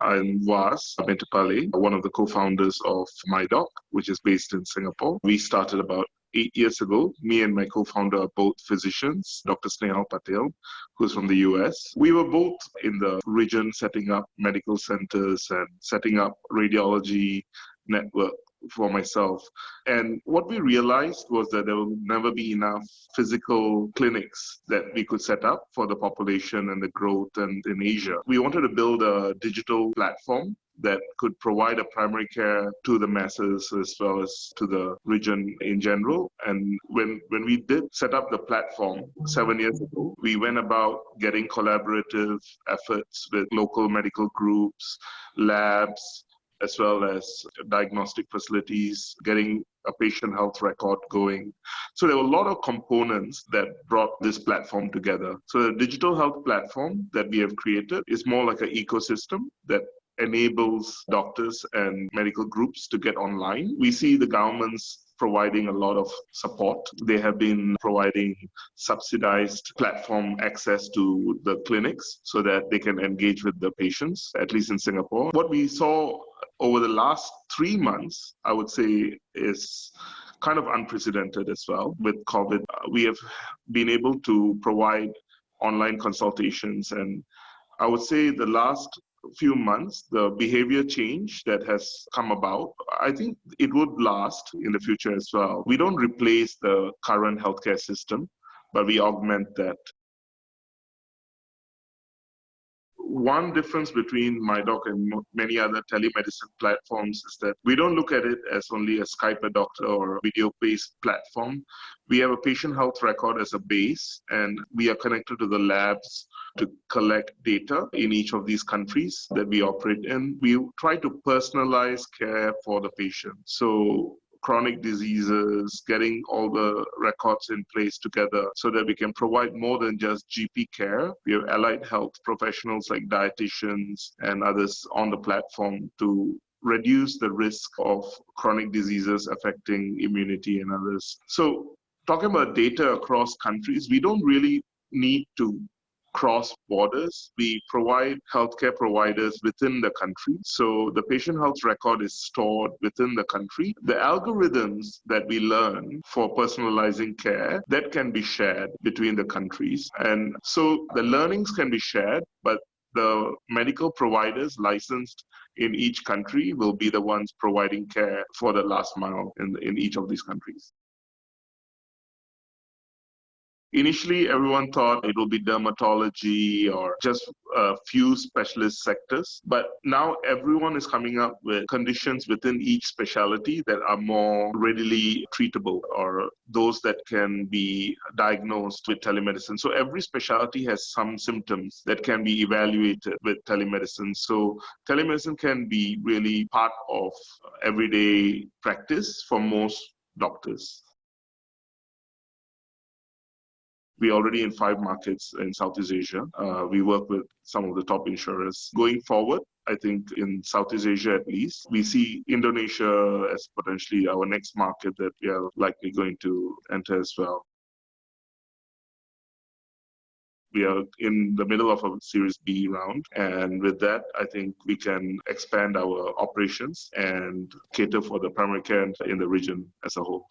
I'm Vas Metupalle, one of the co-founders of MyDoc, which is based in Singapore. We started about 8 years ago. Me and my co-founder are both physicians, Dr. Snehal Patel, who's from the US. We were both in the region setting up medical centers and setting up radiology network for myself. And what we realized was that there will never be enough physical clinics that we could set up for the population and the growth and in Asia. We wanted to build a digital platform that could provide a primary care to the masses as well as to the region in general. And when we did set up the platform 7 years ago, we went about getting collaborative efforts with local medical groups, labs, as well as diagnostic facilities, getting a patient health record going. So there were a lot of components that brought this platform together. So the digital health platform that we have created is more like an ecosystem that enables doctors and medical groups to get online. We see the governments providing a lot of support. They have been providing subsidized platform access to the clinics so that they can engage with the patients, at least in Singapore. What we saw over the last 3 months, I would say, is kind of unprecedented as well. With COVID, we have been able to provide online consultations, and I would say the last few months, the behavior change that has come about, I think it would last in the future as well. We don't replace the current healthcare system, but we augment that. One difference between MyDoc and many other telemedicine platforms is that we don't look at it as only a Skype a doctor or a video-based platform. We have a patient health record as a base, and we are connected to the labs to collect data in each of these countries that we operate in. We try to personalize care for the patient. So chronic diseases, getting all the records in place together so that we can provide more than just GP care. We have allied health professionals like dietitians and others on the platform to reduce the risk of chronic diseases affecting immunity and others. So talking about data across countries, we don't really need to cross borders. We provide healthcare providers within the country. So the patient health record is stored within the country. The algorithms that we learn for personalizing care, that can be shared between the countries. And so the learnings can be shared, but the medical providers licensed in each country will be the ones providing care for the last mile in each of these countries. Initially, everyone thought it will be dermatology or just a few specialist sectors. But now everyone is coming up with conditions within each specialty that are more readily treatable or those that can be diagnosed with telemedicine. So every specialty has some symptoms that can be evaluated with telemedicine. So telemedicine can be really part of everyday practice for most doctors. We're already in 5 markets in Southeast Asia. We work with some of the top insurers. Going forward, I think in Southeast Asia at least, we see Indonesia as potentially our next market that we are likely going to enter as well. We are in the middle of a Series B round, and with that, I think we can expand our operations and cater for the primary care in the region as a whole.